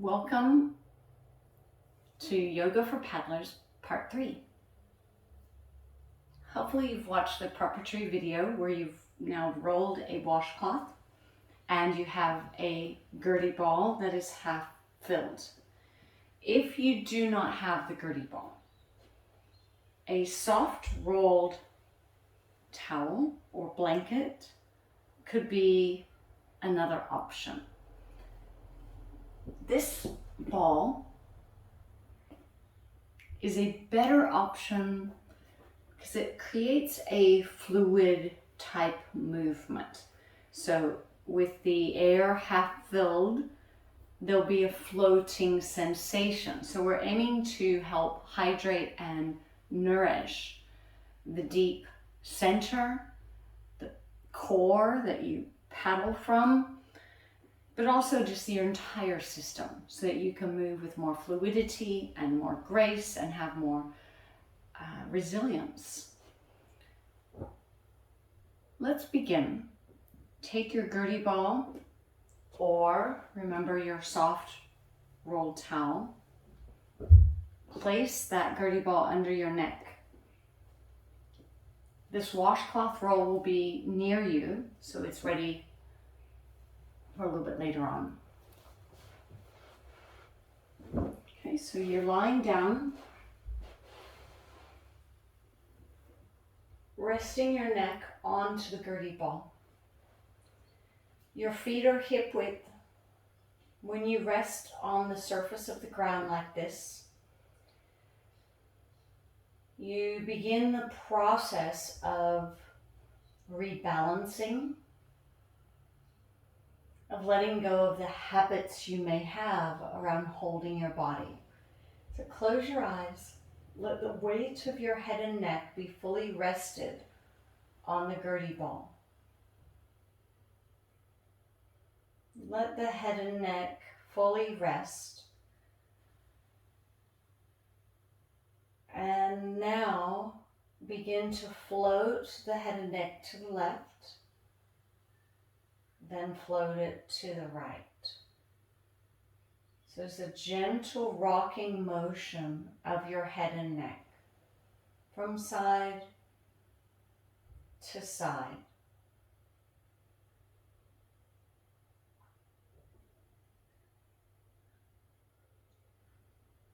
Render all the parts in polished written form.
Welcome to Yoga for Paddlers Part 3. Hopefully you've watched the preparatory video where you've now rolled a washcloth and you have a gertie ball that is half filled. If you do not have the gertie ball, a soft rolled towel or blanket could be another option. This ball is a better option because it creates a fluid type movement. So with the air half filled, there'll be a floating sensation. So we're aiming to help hydrate and nourish the deep center, the core that you paddle from, but also just your entire system so that you can move with more fluidity and more grace and have more resilience. Let's begin. Take your gertie ball, or remember your soft rolled towel. Place that gertie ball under your neck. This washcloth roll will be near you, so it's ready for a little bit later on. Okay, so you're lying down, resting your neck onto the gertie ball. Your feet are hip width. When you rest on the surface of the ground like this, you begin the process of rebalancing, of letting go of the habits you may have around holding your body. So close your eyes. Let the weight of your head and neck be fully rested on the gertie ball. Let the head and neck fully rest. And now begin to float the head and neck to the left, then float it to the right. So it's a gentle rocking motion of your head and neck from side to side.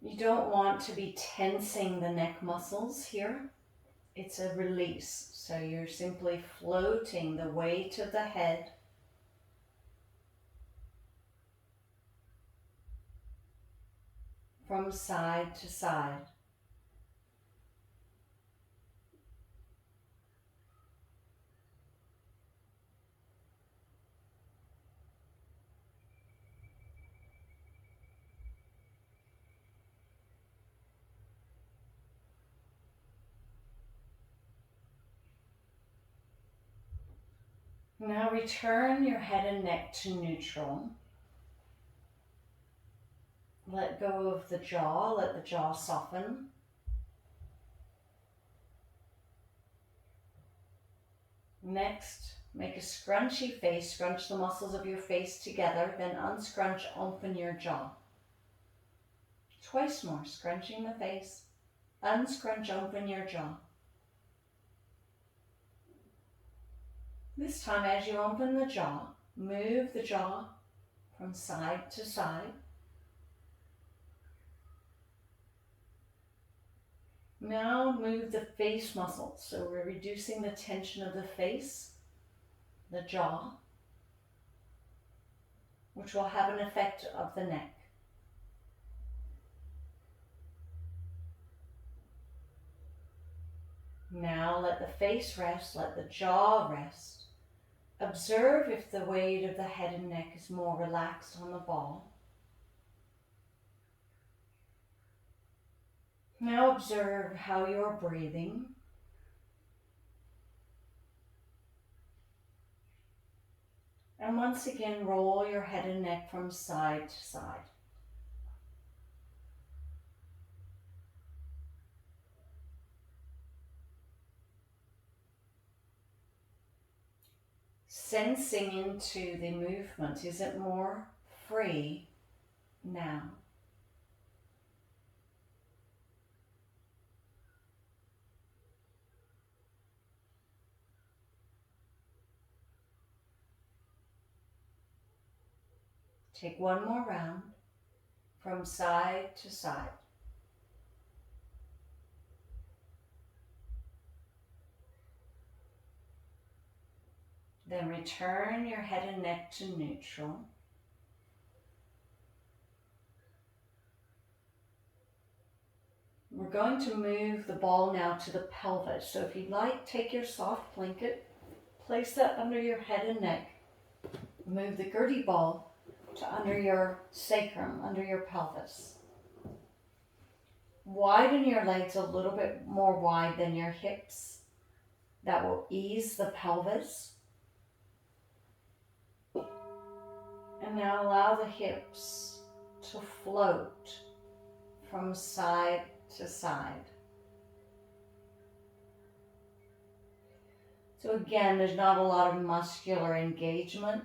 You don't want to be tensing the neck muscles here. It's a release. So you're simply floating the weight of the head from side to side. Now return your head and neck to neutral. Let go of the jaw, let the jaw soften. Next, make a scrunchy face, scrunch the muscles of your face together, then unscrunch, open your jaw. Twice more, scrunching the face, unscrunch, open your jaw. This time, as you open the jaw, move the jaw from side to side. Now move the face muscles. So we're reducing the tension of the face, the jaw, which will have an effect of the neck. Now let the face rest, let the jaw rest. Observe if the weight of the head and neck is more relaxed on the ball. Now observe how you're breathing. And once again, roll your head and neck from side to side. Sensing into the movement, is it more free now. Take one more round from side to side. Then return your head and neck to neutral. We're going to move the ball now to the pelvis. So if you'd like, take your soft blanket, place that under your head and neck. Move the gertie ball to under your sacrum, under your pelvis. Widen your legs a little bit more wide than your hips. That will ease the pelvis. And now allow the hips to float from side to side. So again, there's not a lot of muscular engagement.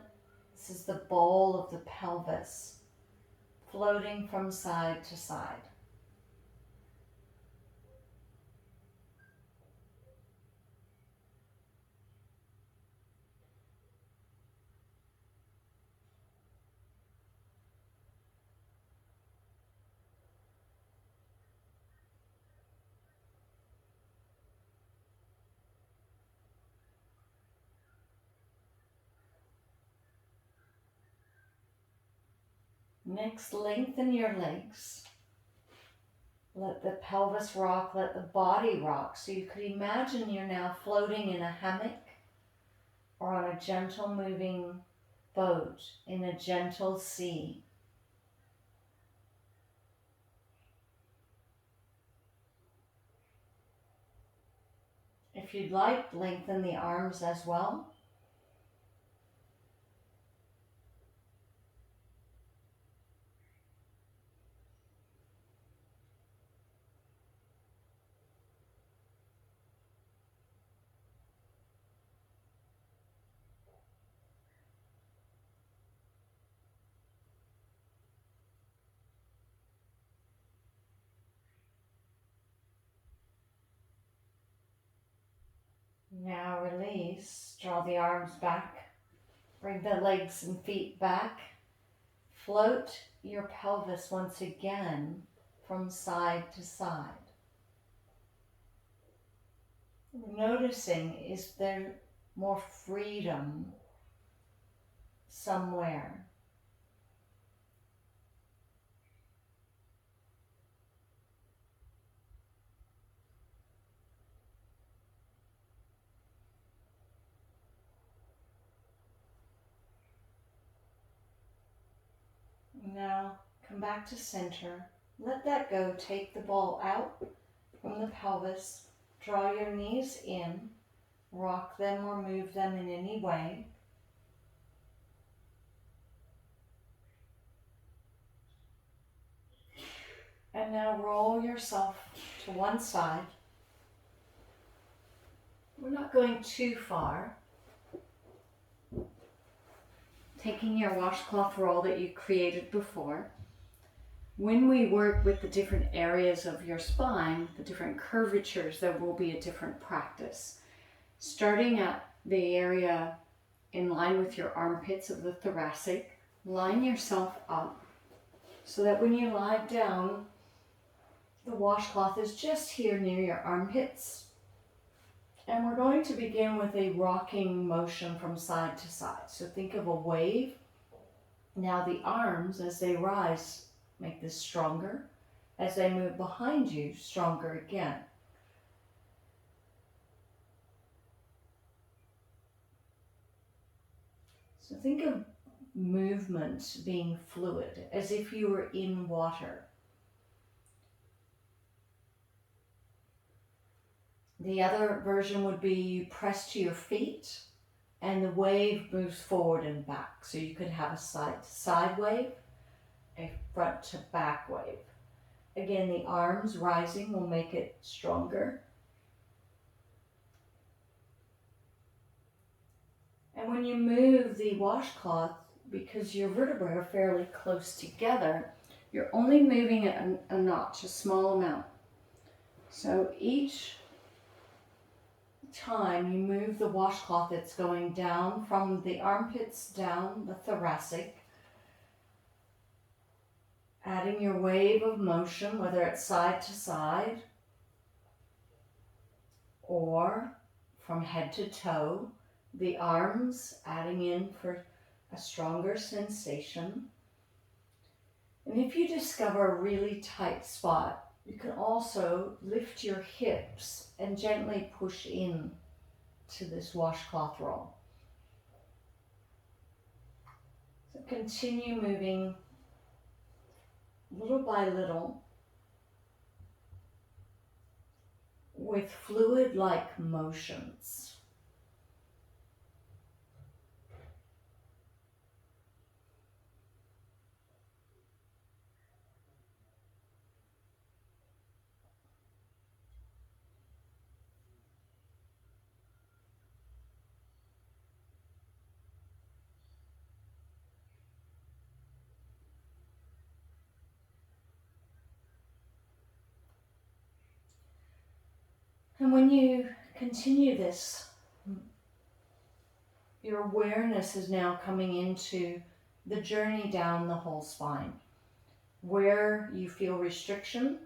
This is the bowl of the pelvis floating from side to side. Next, lengthen your legs. Let the pelvis rock, let the body rock. So you could imagine you're now floating in a hammock or on a gentle moving boat in a gentle sea. If you'd like, lengthen the arms as well. Now release, draw the arms back, bring the legs and feet back, float your pelvis once again from side to side. Noticing, is there more freedom somewhere? Now come back to center. Let that go. Take the ball out from the pelvis. Draw your knees in. Rock them or move them in any way. And now roll yourself to one side. We're not going too far. Taking your washcloth roll that you created before. When we work with the different areas of your spine, the different curvatures, there will be a different practice. Starting at the area in line with your armpits of the thoracic, line yourself up so that when you lie down, the washcloth is just here near your armpits. And we're going to begin with a rocking motion from side to side. So think of a wave. Now the arms, as they rise, make this stronger. As they move behind you, stronger again. So think of movement being fluid, as if you were in water. The other version would be you press to your feet and the wave moves forward and back. So you could have a side to side wave, a front to back wave. Again, the arms rising will make it stronger. And when you move the washcloth, because your vertebrae are fairly close together, You're only moving a notch, a small amount. So each time you move the washcloth, it's going down from the armpits down the thoracic, adding your wave of motion, whether it's side to side or from head to toe, the arms adding in for a stronger sensation. And if you discover a really tight spot, you can also lift your hips and gently push in to this washcloth roll. So continue moving little by little with fluid-like motions. And when you continue this, your awareness is now coming into the journey down the whole spine. Where you feel restriction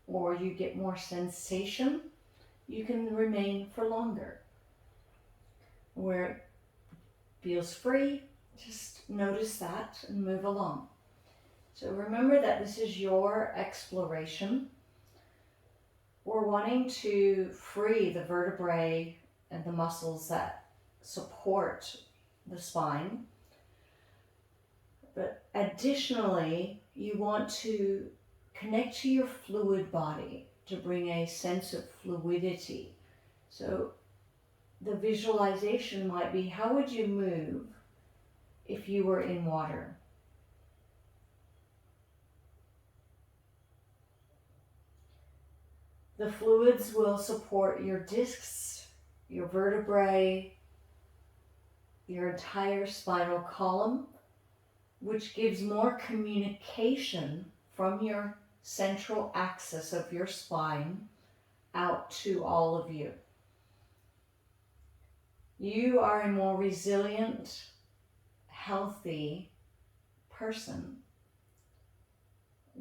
or you get more sensation, you can remain for longer. Where it feels free, just notice that and move along. So remember that this is your exploration. We're wanting to free the vertebrae and the muscles that support the spine. But additionally, you want to connect to your fluid body to bring a sense of fluidity. So the visualization might be, how would you move if you were in water? The fluids will support your discs, your vertebrae, your entire spinal column, which gives more communication from your central axis of your spine out to all of you. You are a more resilient, healthy person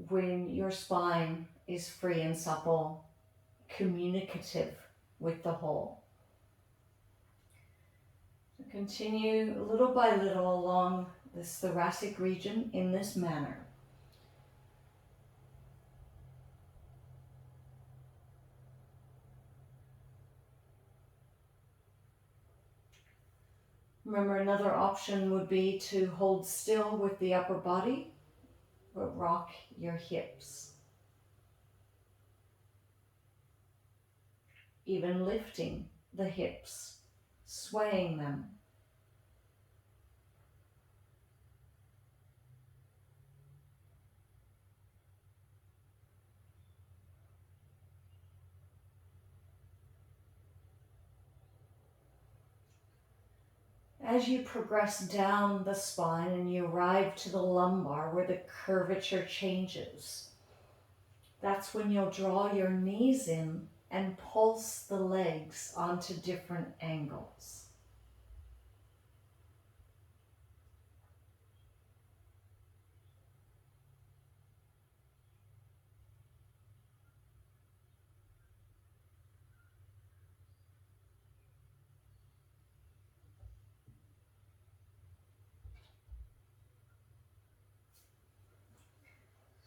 when your spine is free and supple, communicative with the whole. So continue little by little along this thoracic region in this manner. Remember, another option would be to hold still with the upper body, but rock your hips. Even lifting the hips, swaying them. As you progress down the spine and you arrive to the lumbar where the curvature changes, that's when you'll draw your knees in and pulse the legs onto different angles.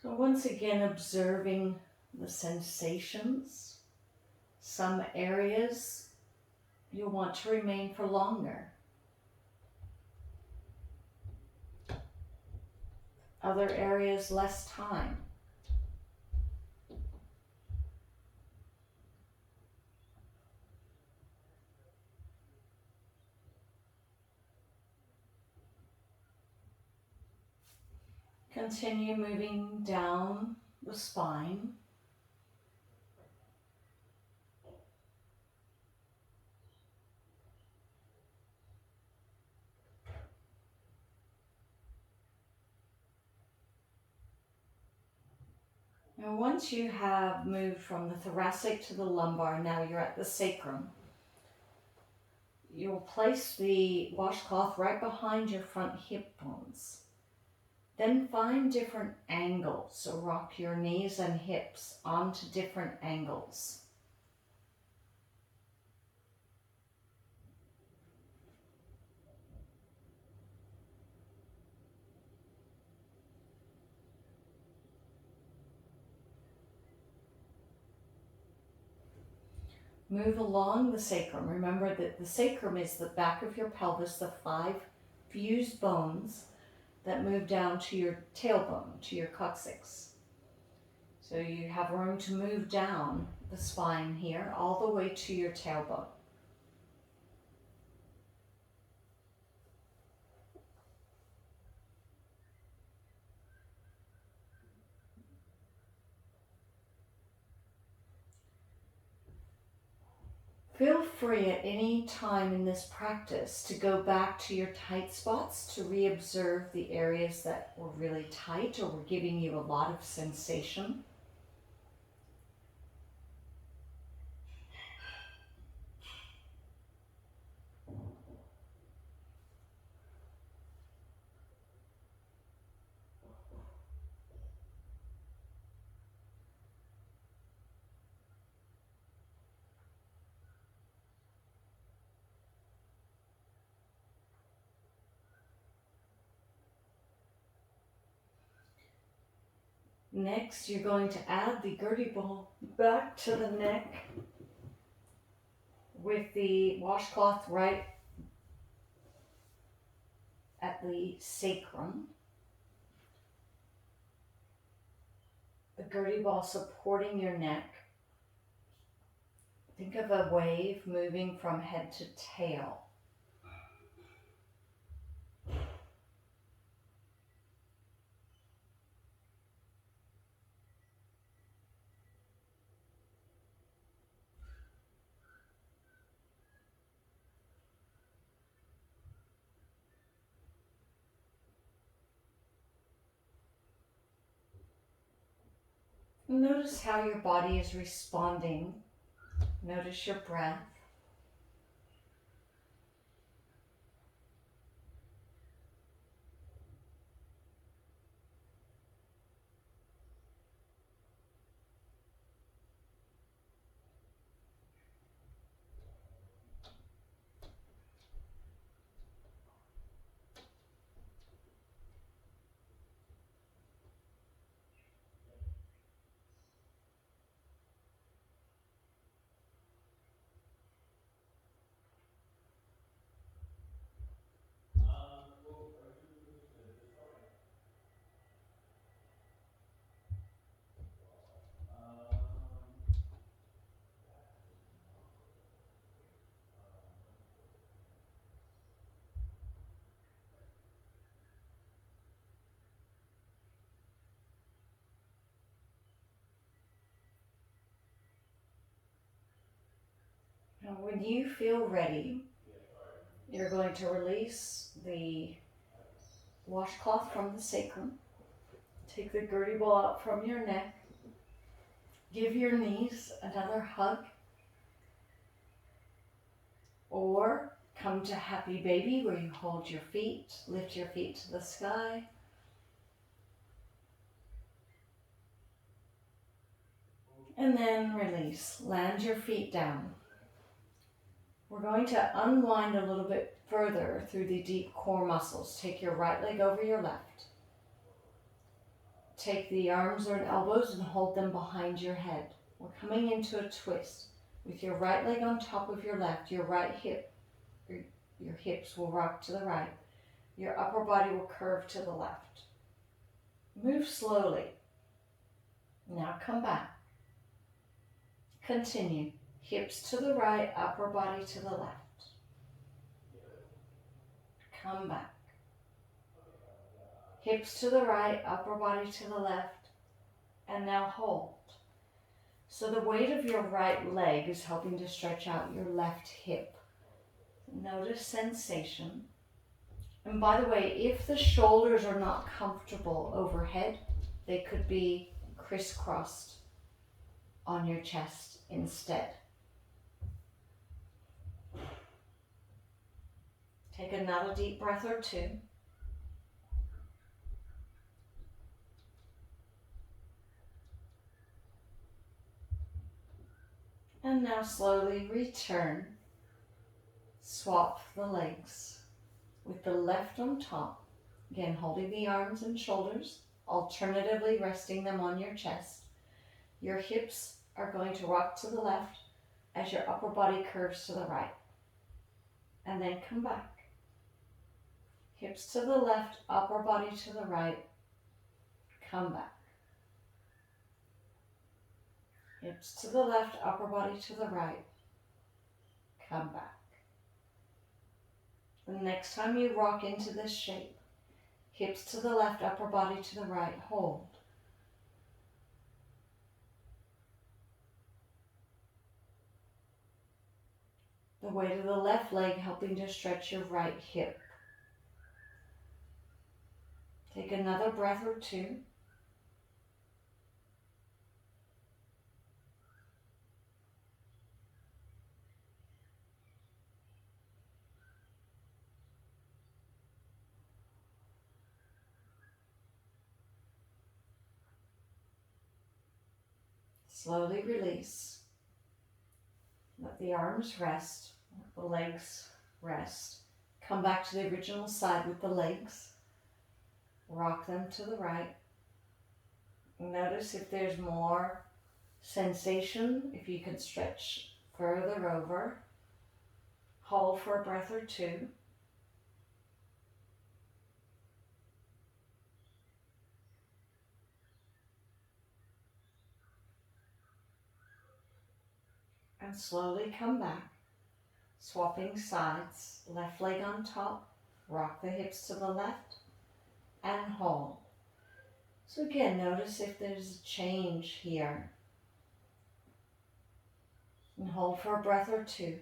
So once again, observing the sensations. Some areas you'll want to remain for longer. Other areas, less time. Continue moving down the spine. Now once you have moved from the thoracic to the lumbar, now you're at the sacrum. You'll place the washcloth right behind your front hip bones. Then find different angles, so rock your knees and hips onto different angles. Move along the sacrum. Remember that the sacrum is the back of your pelvis, the 5 fused bones that move down to your tailbone, to your coccyx. So you have room to move down the spine here, all the way to your tailbone. Feel free at any time in this practice to go back to your tight spots to reobserve the areas that were really tight or were giving you a lot of sensation. Next, you're going to add the gertie ball back to the neck with the washcloth right at the sacrum. The gertie ball supporting your neck. Think of a wave moving from head to tail. Notice how your body is responding. Notice your breath. Now, when you feel ready, you're going to release the washcloth from the sacrum. Take the gertie ball out from your neck. Give your knees another hug. Or come to happy baby where you hold your feet, lift your feet to the sky. And then release. Land your feet down. We're going to unwind a little bit further through the deep core muscles. Take your right leg over your left. Take the arms or elbows and hold them behind your head. We're coming into a twist. With your right leg on top of your left, your right hip, your hips will rock to the right. Your upper body will curve to the left. Move slowly. Now come back. Continue. Hips to the right, upper body to the left. Come back. Hips to the right, upper body to the left. And now hold. So the weight of your right leg is helping to stretch out your left hip. Notice sensation. And by the way, if the shoulders are not comfortable overhead, they could be crisscrossed on your chest instead. Take another deep breath or two. And now slowly return. Swap the legs with the left on top. Again, holding the arms and shoulders, alternatively resting them on your chest. Your hips are going to rock to the left as your upper body curves to the right. And then come back. Hips to the left, upper body to the right. Come back. Hips to the left, upper body to the right. Come back. The next time you rock into this shape, hips to the left, upper body to the right, hold. The weight of the left leg helping to stretch your right hip. Take another breath or two. Slowly release. Let the arms rest, let the legs rest. Come back to the original side with the legs. Rock them to the right. Notice if there's more sensation, if you can stretch further over. Hold for a breath or two. And slowly come back, swapping sides, left leg on top, rock the hips to the left, and hold. So again, notice if there's a change here. And hold for a breath or two.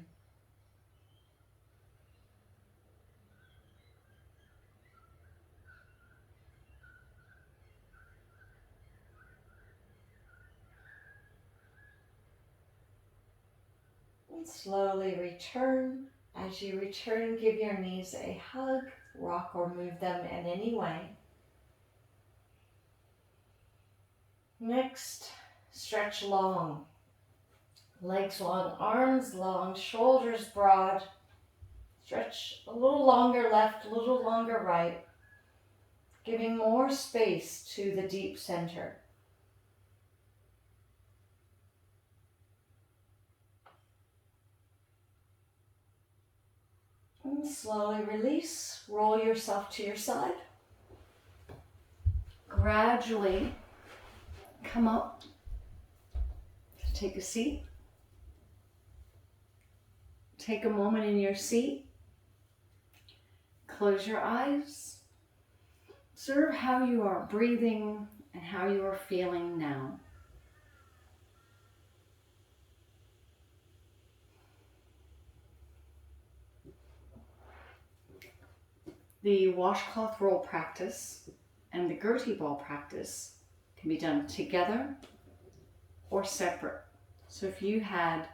And slowly return. As you return, give your knees a hug, rock or move them in any way. Next, stretch long. Legs long, arms long, shoulders broad. Stretch a little longer left, a little longer right, giving more space to the deep center. And slowly release, roll yourself to your side. Gradually come up, take a seat. Take a moment in your seat. Close your eyes. Observe how you are breathing and how you are feeling now. The washcloth roll practice and the gertie ball practice can be done together or separate. So if you had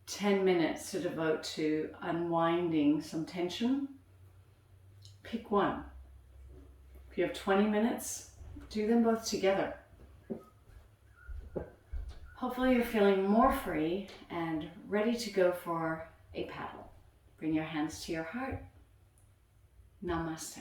10 minutes to devote to unwinding some tension, pick one. If you have 20 minutes, do them both together. Hopefully you're feeling more free and ready to go for a paddle. Bring your hands to your heart. Namaste.